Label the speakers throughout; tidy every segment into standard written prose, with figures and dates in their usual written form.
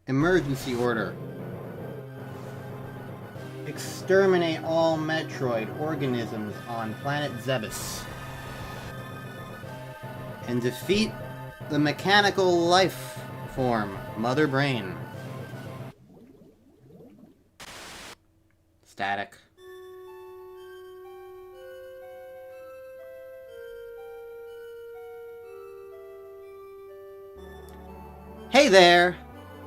Speaker 1: Emergency order. Exterminate all Metroid organisms on planet Zebes. And defeat the mechanical life form, Mother Brain. Static. Hey there!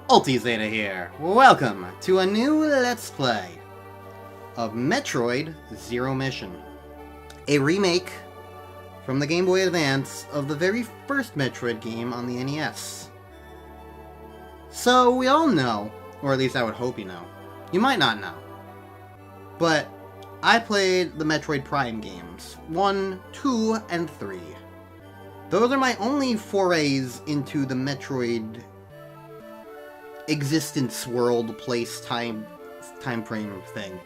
Speaker 1: UltiZeta here. Welcome to a new Let's Play of Metroid Zero Mission. A remake from the Game Boy Advance of the very first Metroid game on the NES. So we all know, or at least I would hope you know, you might not know, but I played the Metroid Prime games, 1, 2, and 3. Those are my only forays into the Metroid existence, world, place, time frame thing.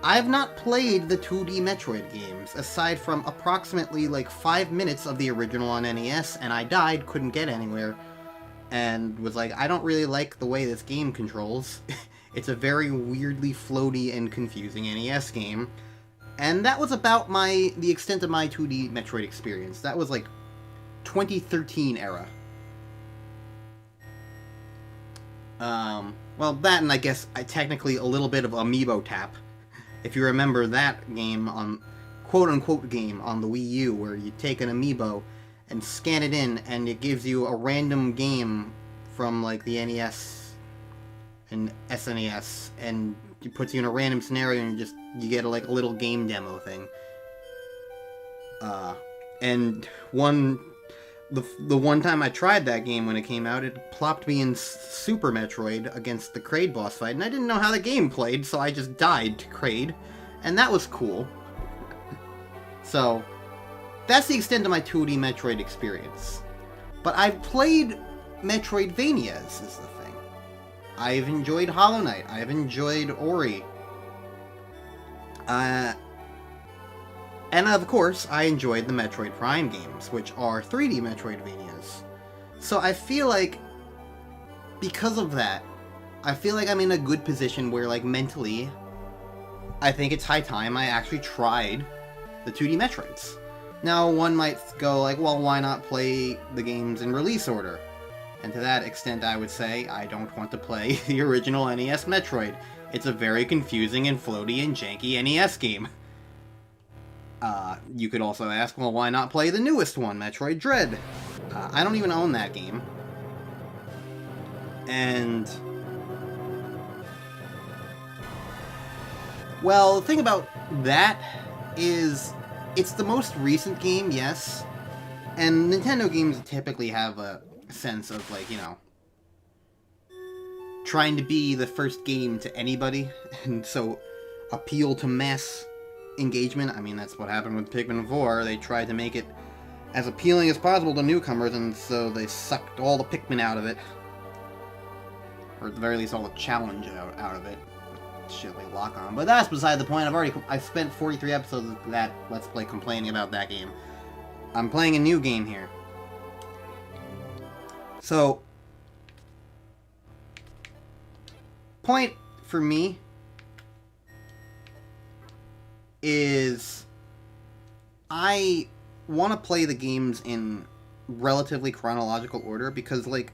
Speaker 1: I've not played the 2D Metroid games, aside from approximately like 5 minutes of the original on NES, and I died, couldn't get anywhere, and was like, I don't really like the way this game controls. It's a very weirdly floaty and confusing NES game. And that was about the extent of my 2D Metroid experience. That was like 2013 era. Well, that and I guess technically a little bit of Amiibo Tap. If you remember that game on, quote-unquote game on the Wii U, where you take an Amiibo and scan it in, and it gives you a random game from, like, the NES and SNES, and it puts you in a random scenario, and you get, like, a little game demo thing. And the one time I tried that game when it came out, it plopped me in Super Metroid against the Kraid boss fight, and I didn't know how the game played, so I just died to Kraid, and that was cool. So, that's the extent of my 2D Metroid experience. But I've played Metroidvanias, is the thing. I've enjoyed Hollow Knight, I've enjoyed Ori. And of course, I enjoyed the Metroid Prime games, which are 3D Metroidvanias. So I feel like, because of that, I feel like I'm in a good position where, like, mentally, I think it's high time I actually tried the 2D Metroids. Now, one might go like, well, why not play the games in release order? And to that extent, I would say, I don't want to play the original NES Metroid. It's a very confusing and floaty and janky NES game. You could also ask, well, why not play the newest one, Metroid Dread? I don't even own that game. And, well, the thing about that is, it's the most recent game, yes, and Nintendo games typically have a sense of, like, you know, trying to be the first game to anybody, and so appeal to mass engagement. I mean, that's what happened with Pikmin 4. They tried to make it as appealing as possible to newcomers, and so they sucked all the Pikmin out of it. Or at the very least, all the challenge out of it. Shit, they lock on. But that's beside the point. I've spent 43 episodes of that Let's Play complaining about that game. I'm playing a new game here. So, point for me is I want to play the games in relatively chronological order because, like,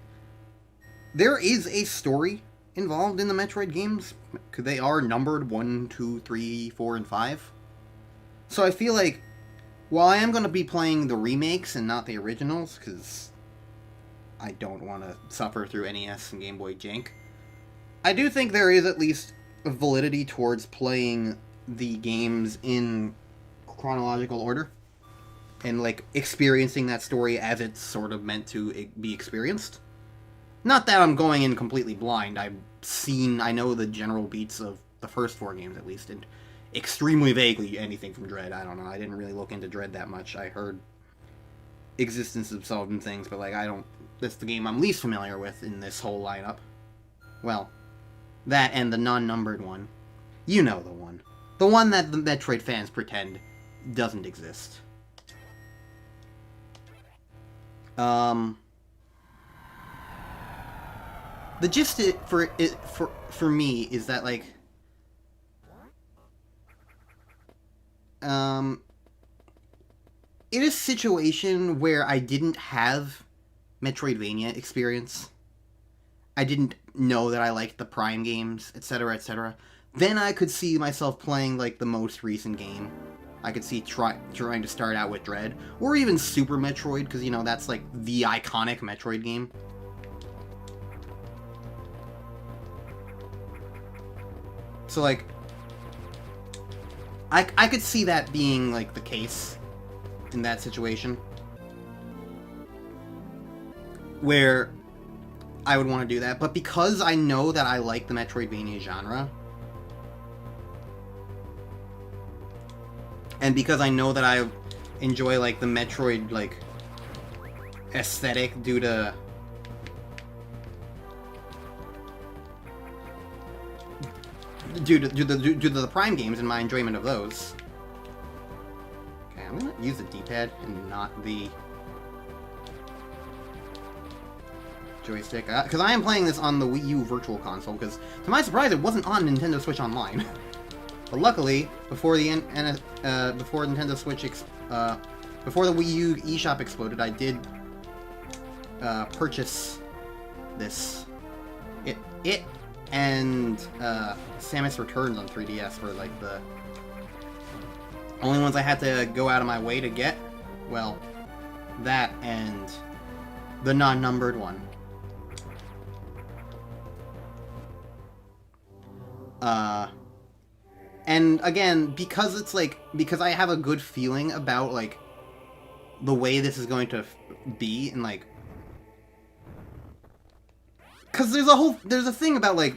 Speaker 1: there is a story involved in the Metroid games. They are numbered 1, 2, 3, 4, and 5. So I feel like, while I am going to be playing the remakes and not the originals, because I don't want to suffer through NES and Game Boy jank, I do think there is at least a validity towards playing the games in chronological order and, like, experiencing that story as it's sort of meant to be experienced. Not that I'm going in completely blind. I know the general beats of the first 4 games at least, and extremely vaguely anything from Dread. I don't know. I didn't really look into Dread that much. I heard existence of some things, but, like, that's the game I'm least familiar with in this whole lineup. Well, that and the non-numbered one. You know the one. The one that the Metroid fans pretend doesn't exist. the gist for me is that like in a situation where I didn't have Metroidvania experience, I didn't know that I liked the Prime games, etc., etc., then I could see myself playing like the most recent game. I could see trying to start out with Dread, or even Super Metroid, because, you know, that's like the iconic Metroid game. So like, I could see that being like the case in that situation, where I would want to do that. But because I know that I like the Metroidvania genre, and because I know that I enjoy like the Metroid like aesthetic due to the Prime games and my enjoyment of those. Okay, I'm gonna use the D-pad and not the joystick, because I am playing this on the Wii U Virtual Console, because to my surprise it wasn't on Nintendo Switch Online. But luckily, before the before Nintendo Switch before the Wii U eShop exploded, I did purchase this. It and Samus Returns on 3DS were like the only ones I had to go out of my way to get. Well, that and the non-numbered one. And again, because it's like, because I have a good feeling about like the way this is going to be, and like, because there's a thing about like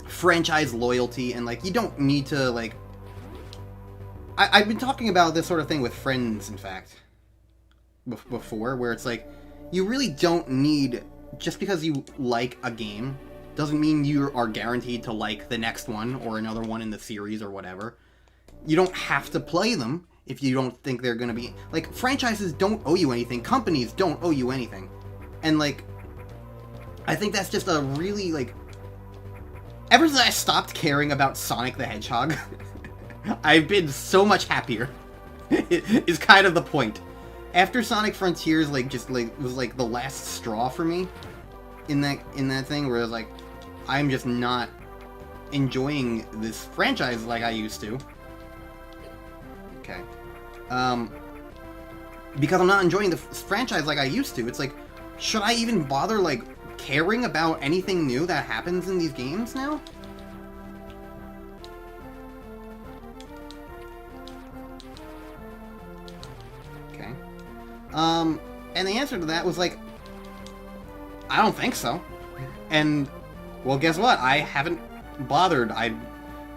Speaker 1: franchise loyalty, and like you don't need to like, I've been talking about this sort of thing with friends, in fact, before, where it's like, you really don't need, just because you like a game doesn't mean you are guaranteed to like the next one or another one in the series or whatever. You don't have to play them if you don't think they're gonna be... Like, franchises don't owe you anything. Companies don't owe you anything. And, like, I think that's just a really, like... Ever since I stopped caring about Sonic the Hedgehog, I've been so much happier. Is kind of the point. After Sonic Frontiers, like, just, like, was, like, the last straw for me in that thing, where I was like, I'm just not enjoying this franchise like I used to. Okay. Because I'm not enjoying the franchise like I used to, it's like, should I even bother, like, caring about anything new that happens in these games now? Okay. And the answer to that was like, I don't think so. And, well, guess what? I haven't bothered. I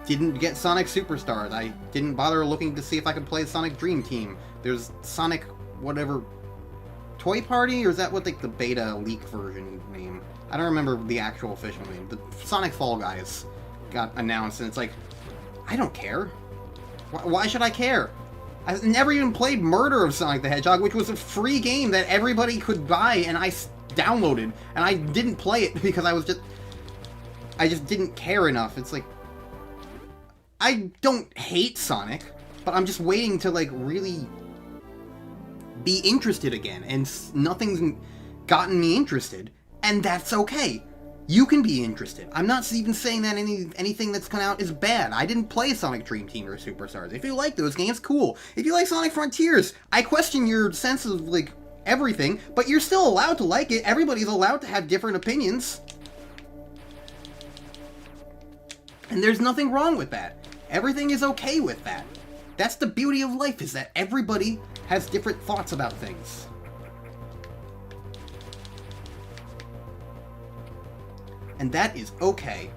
Speaker 1: didn't get Sonic Superstars. I didn't bother looking to see if I could play Sonic Dream Team. There's Sonic whatever Toy Party, or is that what like the beta leak version name? I don't remember the actual official name. The Sonic Fall Guys got announced, and it's like, I don't care. Why should I care? I've never even played Murder of Sonic the Hedgehog, which was a free game that everybody could buy, and I downloaded, and I didn't play it because I just didn't care enough. It's like, I don't hate Sonic, but I'm just waiting to like really be interested again, and nothing's gotten me interested, and that's okay. You can be interested. I'm not even saying that anything that's come out is bad. I didn't play Sonic Dream Team or Superstars. If you like those games, cool. If you like Sonic Frontiers, I question your sense of like everything, but you're still allowed to like it. Everybody's allowed to have different opinions. And there's nothing wrong with that. Everything is okay with that. That's the beauty of life, is that everybody has different thoughts about things. And that is okay.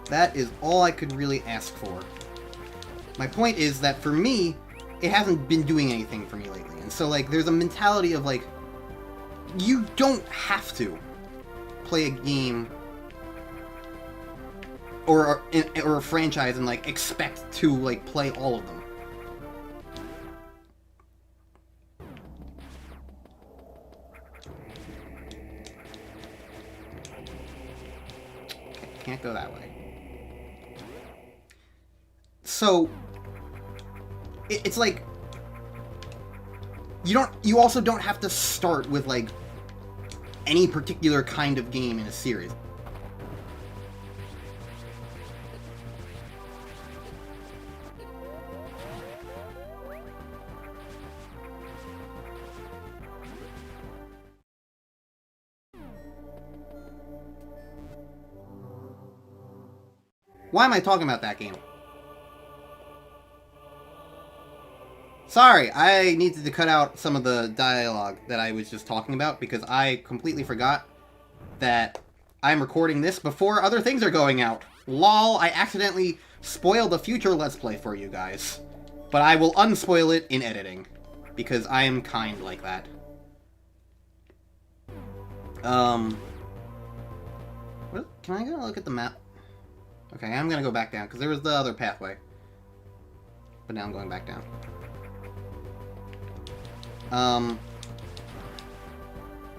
Speaker 1: That is all I could really ask for. My point is that for me, it hasn't been doing anything for me lately. And so, like, there's a mentality of, like, you don't have to play a game or a franchise and, like, expect to, like, play all of them. can't go that way. So, it's like, you also don't have to start with, like, any particular kind of game in a series. Why am I talking about that game? Sorry, I needed to cut out some of the dialogue that I was just talking about because I completely forgot that I'm recording this before other things are going out. LOL, I accidentally spoiled a future Let's Play for you guys. But I will unspoil it in editing, because I am kind like that. What? Can I go look at the map? Okay, I'm gonna go back down, because there was the other pathway. But now I'm going back down.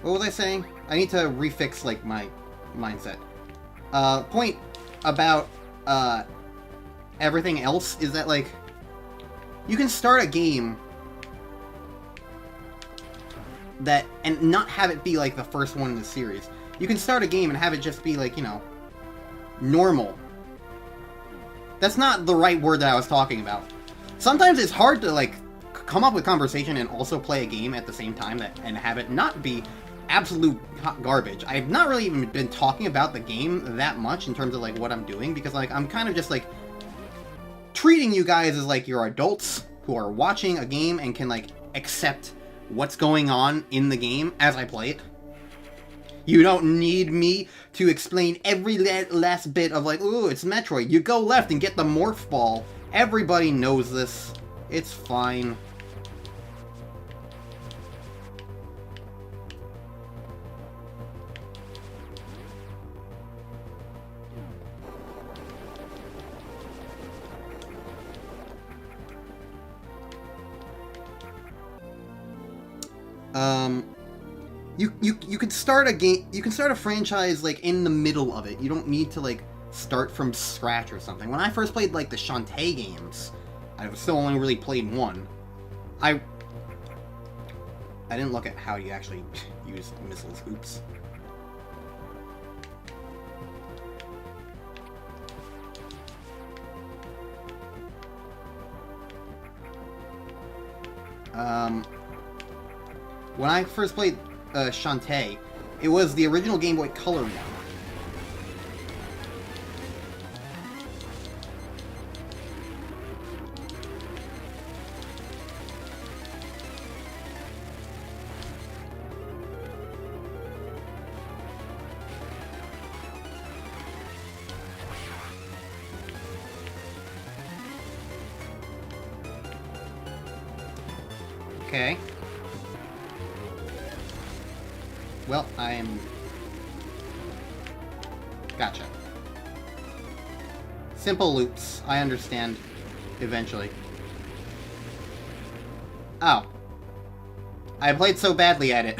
Speaker 1: What was I saying? I need to refix, like, my mindset. Point about, everything else is that, like, you can start a game that, and not have it be, like, the first one in the series. You can start a game and have it just be, like, you know, normal. That's not the right word that I was talking about. Sometimes it's hard to, like, come up with conversation and also play a game at the same time and have it not be absolute hot garbage. I've not really even been talking about the game that much in terms of, like, what I'm doing, because, like, I'm kind of just, like, treating you guys as, like, you're adults who are watching a game and can, like, accept what's going on in the game as I play it. You don't need me to explain every last bit of, like, ooh, it's Metroid. You go left and get the morph ball. Everybody knows this. It's fine. You could start a game, you can start a franchise, like, in the middle of it. You don't need to, like, start from scratch or something. When I first played, like, the Shantae games, I still only really played one. I didn't look at how you actually use missiles. Oops. When I first played Shantae, it was the original Game Boy Color one. Okay. Well, I am... Gotcha. Simple loops. I understand. Eventually. Oh. I played so badly at it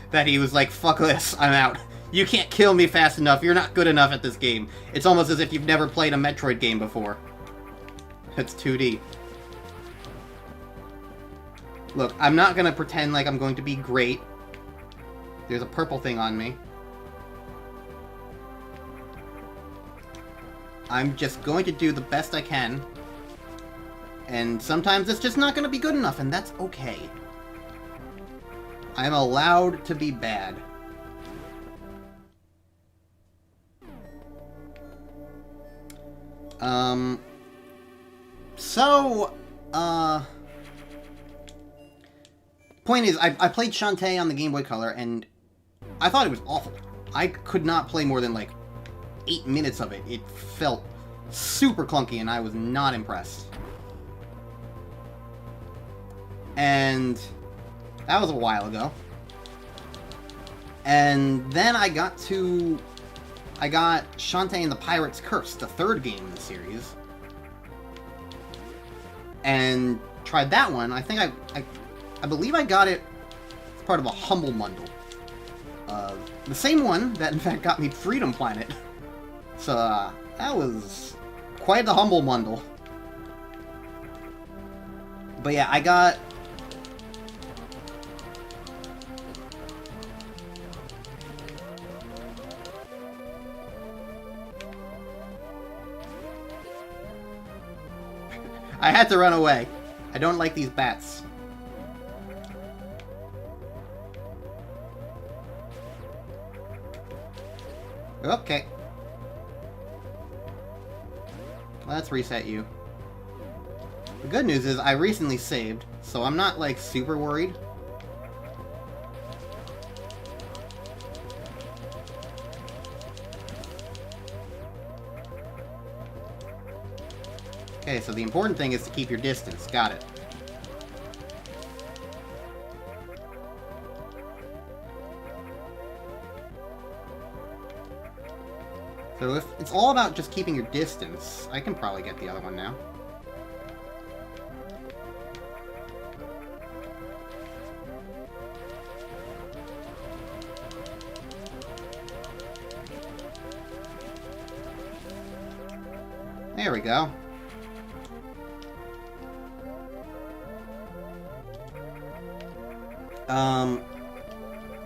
Speaker 1: that he was like, fuck this, I'm out. You can't kill me fast enough, you're not good enough at this game. It's almost as if you've never played a Metroid game before. It's 2D. Look, I'm not gonna pretend like I'm going to be great. There's a purple thing on me. I'm just going to do the best I can. And sometimes it's just not going to be good enough, and that's okay. I'm allowed to be bad. Point is, I played Shantae on the Game Boy Color, and I thought it was awful. I could not play more than, like, 8 minutes of it. It felt super clunky, and I was not impressed. And that was a while ago. And then I got Shantae and the Pirate's Curse, the third game in the series. And tried that one. I think I believe I got it as part of a Humble Bundle. The same one that, in fact, got me Freedom Planet. So, that was quite the humble bundle. But yeah, I got... I had to run away. I don't like these bats. Okay. Let's reset you. The good news is I recently saved, so I'm not, like, super worried. Okay, so the important thing is to keep your distance. Got it. So if it's all about just keeping your distance, I can probably get the other one now. There we go.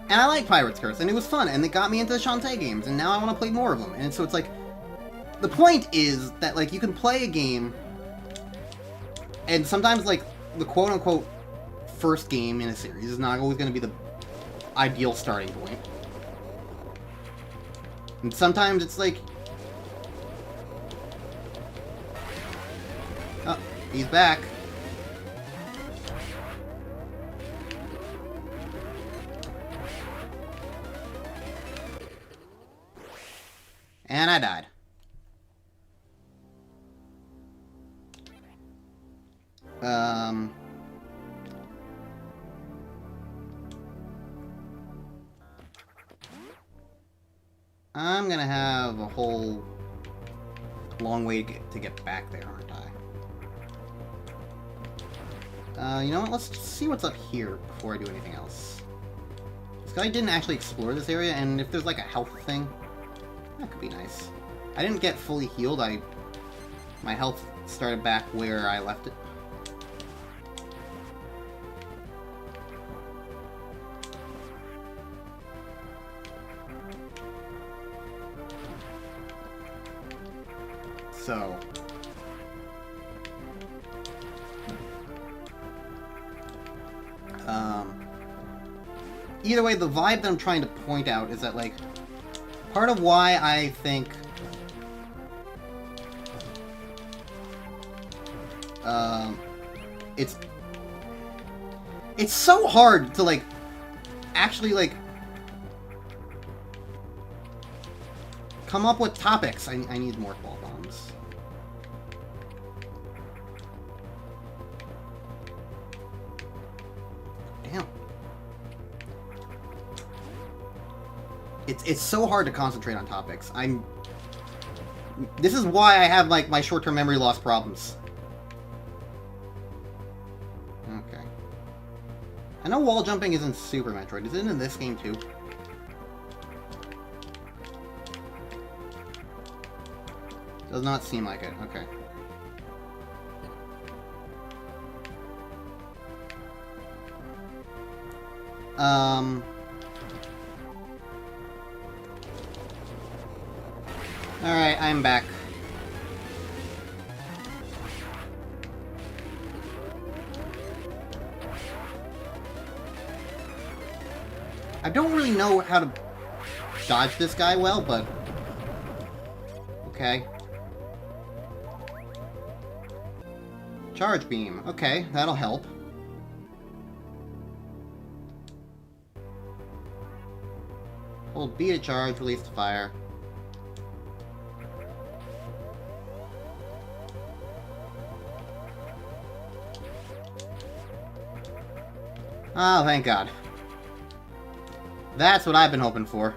Speaker 1: And I like Pirate's Curse, and it was fun, and it got me into the Shantae games, and now I want to play more of them. And so it's like, the point is that, like, you can play a game, and sometimes, like, the quote-unquote first game in a series is not always going to be the ideal starting point. And sometimes it's like... Oh, he's back. And I died. I'm gonna have a whole long way to get back there, aren't I? You know what? Let's see what's up here before I do anything else. This guy didn't actually explore this area, and if there's like a health thing, that could be nice. I didn't get fully healed. My health started back where I left it. So... either way, the vibe that I'm trying to point out is that, like, part of why I think it's so hard to, like, actually, like, come up with topics. I need more ball bombs. Damn. It's so hard to concentrate on topics. This is why I have, like, my short-term memory loss problems. Okay. I know wall jumping is in Super Metroid. Is it in this game, too? Does not seem like it. Okay. Alright, I'm back. I don't really know how to dodge this guy well, but... okay. Charge beam. Okay, that'll help. Hold B to charge, release to fire. Oh, thank God. That's what I've been hoping for.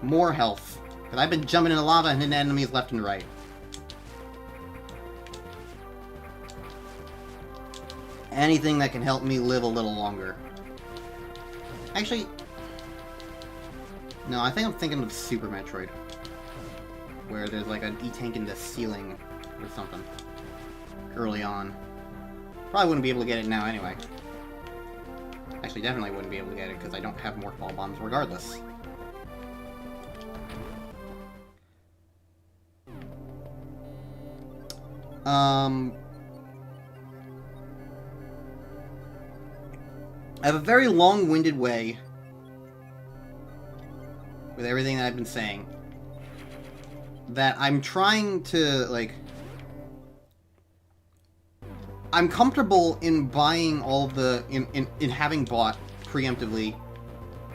Speaker 1: More health. Because I've been jumping into lava and hitting enemies left and right. Anything that can help me live a little longer. Actually... no, I think I'm thinking of Super Metroid. where there's like an E-tank in the ceiling or something early on. Probably wouldn't be able to get it now anyway. Actually, definitely wouldn't be able to get it because I don't have more fall bombs regardless. I have a very long-winded way with everything that I've been saying that I'm trying to, like... I'm comfortable in buying all the... in having bought, preemptively,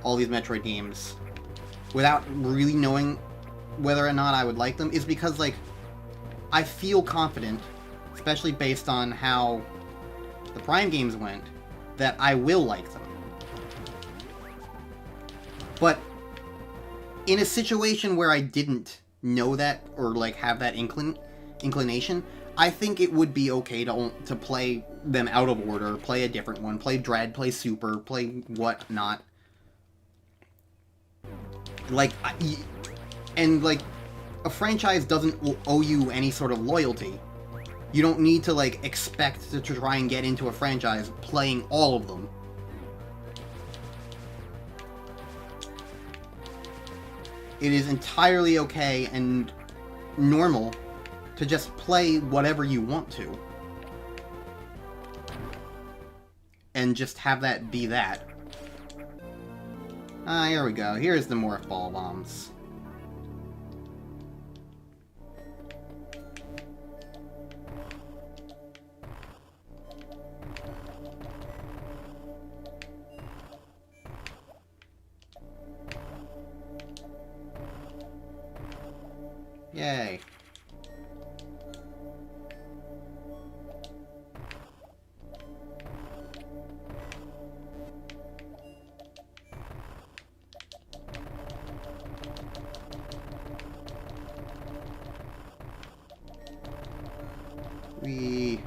Speaker 1: all these Metroid games without really knowing whether or not I would like them, is because, like, I feel confident, especially based on how the Prime games went, that I will like them. But in a situation where I didn't know that, or like have that inclination, I think it would be okay to play them out of order, play a different one, play Dread, play Super, play whatnot. Like, and like, a franchise doesn't owe you any sort of loyalty. You don't need to, like, expect to try and get into a franchise playing all of them. It is entirely okay and normal to just play whatever you want to. And just have that be that. Ah, here we go. Here's the morph ball bombs. Yay. We...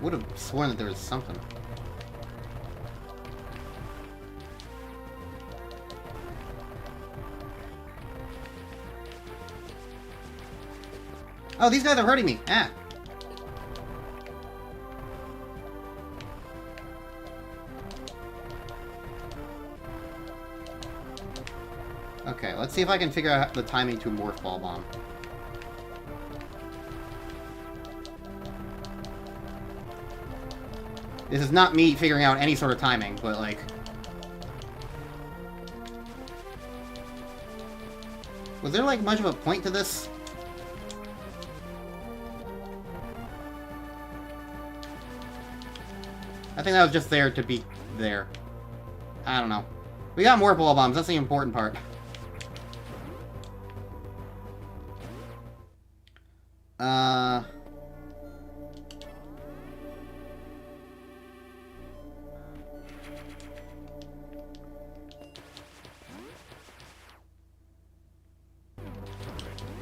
Speaker 1: would have sworn that there was something. Oh, these guys are hurting me! Ah! Okay, let's see if I can figure out the timing to a morph ball bomb. This is not me figuring out any sort of timing, but like... was there like much of a point to this? I think that was just there to be there. I don't know. We got more ball bombs, that's the important part.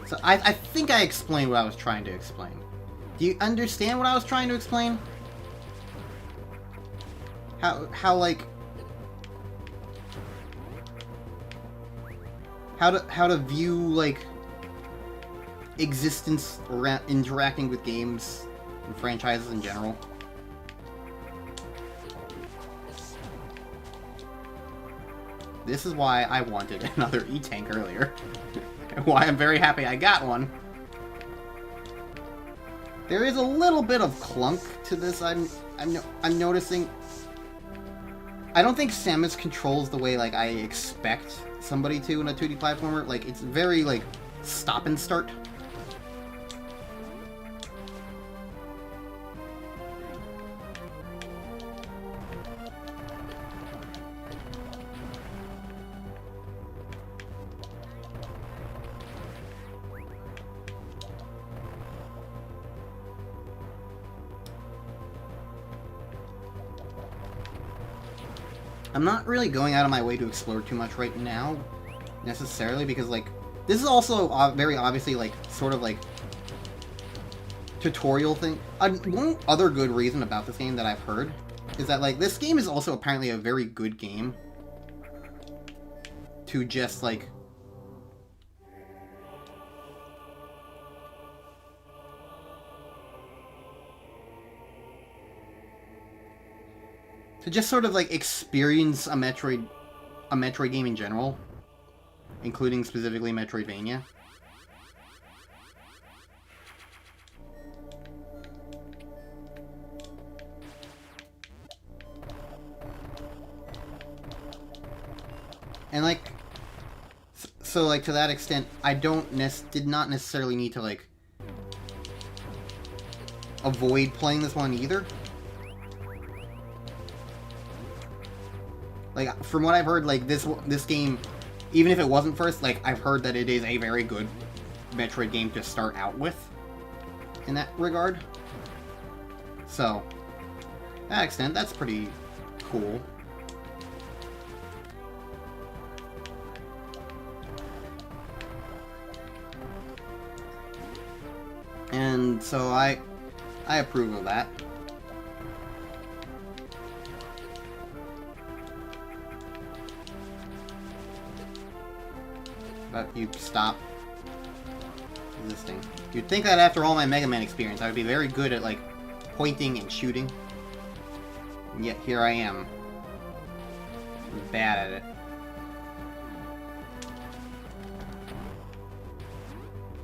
Speaker 1: So I think I explained what I was trying to explain. Do you understand what I was trying to explain? How like... how to view, like, existence around interacting with games and franchises in general. This is why I wanted another E-tank earlier. And why I'm very happy I got one. There is a little bit of clunk to this. I'm noticing. I don't think Samus controls the way, like, I expect somebody to in a 2D platformer. Like, it's very, like, stop and start. I'm not really going out of my way to explore too much right now, necessarily, because, like, this is also very obviously, like, sort of, like, tutorial thing. One other good reason about this game that I've heard is that, like, this game is also apparently a very good game to just, like, sort of, like, experience a Metroid game in general, including specifically Metroidvania. And, like, so, like, to that extent, I did not necessarily need to, like, avoid playing this one either. Like, from what I've heard, like, this game, even if it wasn't first, like, I've heard that it is a very good Metroid game to start out with, in that regard. So, to that extent, that's pretty cool. And so I approve of that. But you stop resisting. You'd think that after all my Mega Man experience, I would be very good at, like, pointing and shooting. And yet here I am. I'm bad at it.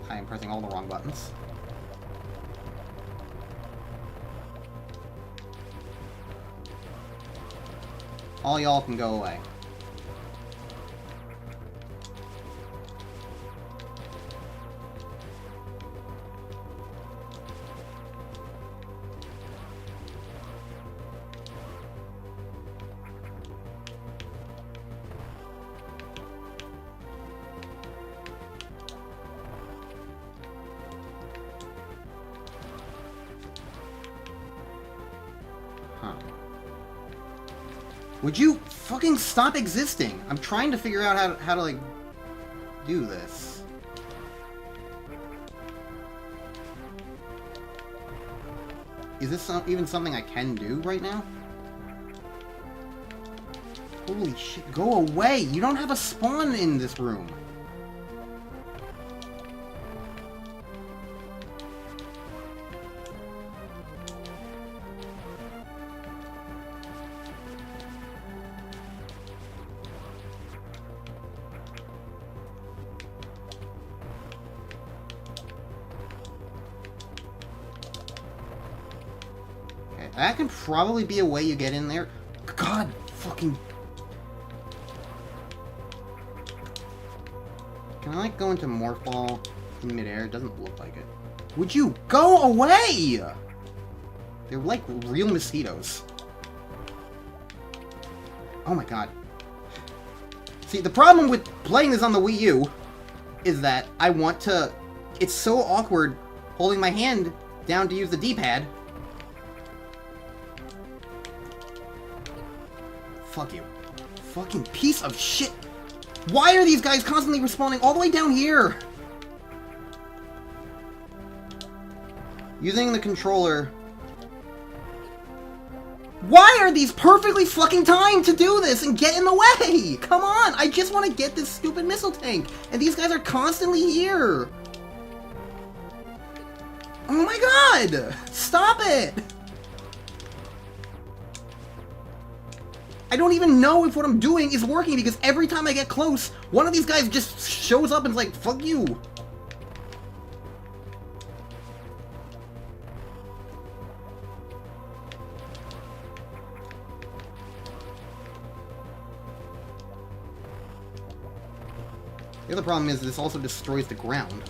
Speaker 1: I am pressing all the wrong buttons. All y'all can go away. Huh. Would you fucking stop existing? I'm trying to figure out how to, like, do this. Is this even something I can do right now? Holy shit, go away! You don't have a spawn in this room! That can probably be a way you get in there. God fucking... Can I, like, go into Morph Ball in midair? It doesn't look like it. Would you go away? They're like real mosquitoes. Oh my god. See, the problem with playing this on the Wii U is that I want to... It's so awkward holding my hand down to use the D-pad. Fuck you. Fucking piece of shit. Why are these guys constantly respawning all the way down here? Using the controller. Why are these perfectly fucking timed to do this and get in the way? Come on, I just want to get this stupid missile tank. And these guys are constantly here. Oh my god! Stop it! I don't even know if what I'm doing is working because every time I get close, one of these guys just shows up and is like, fuck you. The other problem is this also destroys the ground.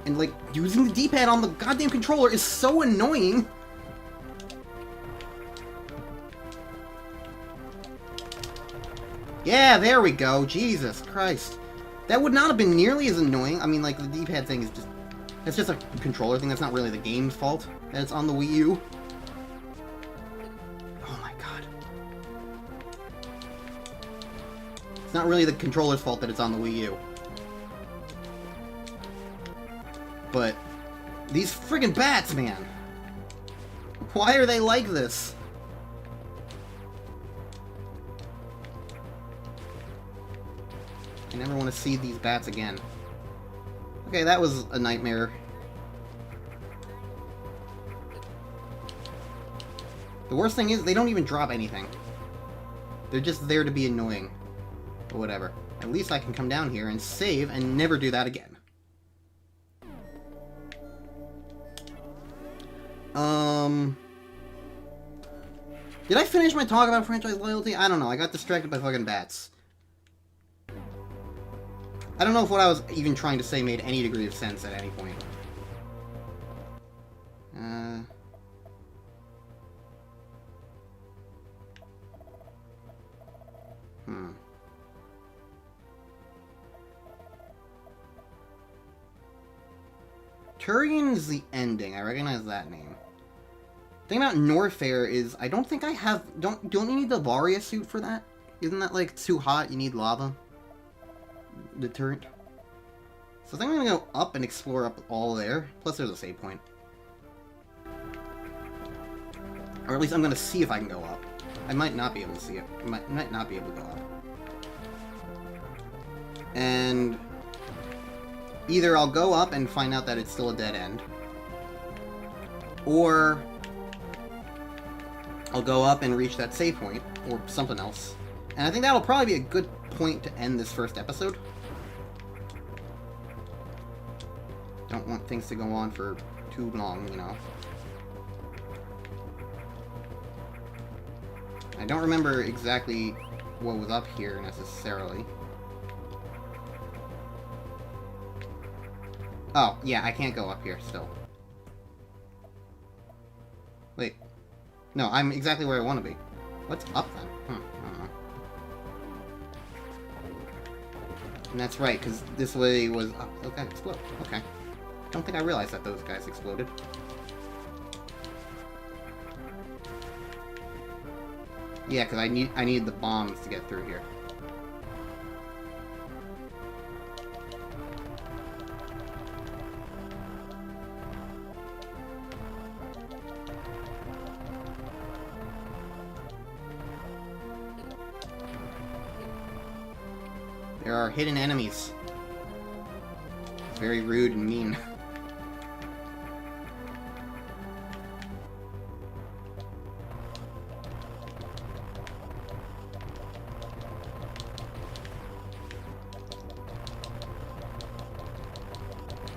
Speaker 1: And, like, using the D-pad on the goddamn controller is so annoying. Yeah, there we go. Jesus Christ. That would not have been nearly as annoying. I mean, like, the D-pad thing is just... It's just a controller thing. That's not really the game's fault that it's on the Wii U. It's not really the controller's fault that it's on the Wii U. But these friggin' bats, man! Why are they like this? I never want to see these bats again. Okay, that was a nightmare. The worst thing is, they don't even drop anything. They're just there to be annoying. But whatever. At least I can come down here and save and never do that again. Did I finish my talk about franchise loyalty? I don't know. I got distracted by fucking bats. I don't know if what I was even trying to say made any degree of sense at any point. Turian's the ending. I recognize that name. The thing about Norfair is I don't think I have... Don't you need the Varia suit for that? Isn't that, like, too hot? You need lava? Deterrent? So I think I'm gonna go up and explore up all there. Plus there's a save point. Or at least I'm gonna see if I can go up. I might not be able to see it. I might not be able to go up. And... either I'll go up and find out that it's still a dead end. Or... I'll go up and reach that save point. Or something else. And I think that'll probably be a good point to end this first episode. Don't want things to go on for too long, you know. I don't remember exactly what was up here, necessarily. Oh, yeah, I can't go up here, still. Wait. No, I'm exactly where I want to be. What's up, then? I don't know. And that's right, because this way was... Oh, okay, explode. Okay. Don't think I realized that those guys exploded. Yeah, because I need the bombs to get through here. There are hidden enemies. It's very rude and mean.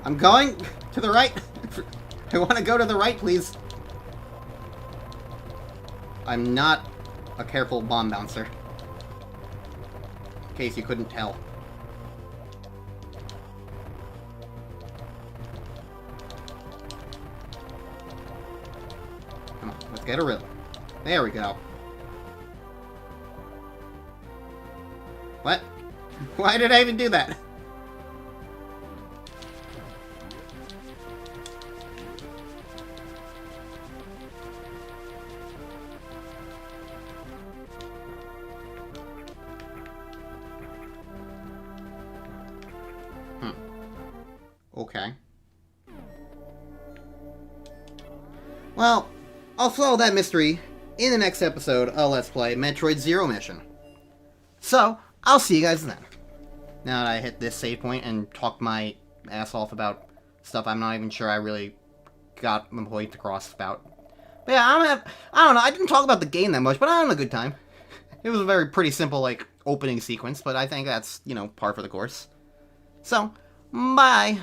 Speaker 1: I'm going to the right. I want to go to the right, please. I'm not a careful bomb bouncer. In case you couldn't tell. Come on, let's get a rhythm. There we go. What? Why did I even do that? Okay. Well, I'll solve that mystery in the next episode of Let's Play Metroid Zero Mission. So, I'll see you guys then. Now that I hit this save point and talked my ass off about stuff I'm not even sure I really got my point across about. But yeah, I don't know, I didn't talk about the game that much, but I had a good time. It was a very pretty simple, like, opening sequence, but I think that's, you know, par for the course. So, bye!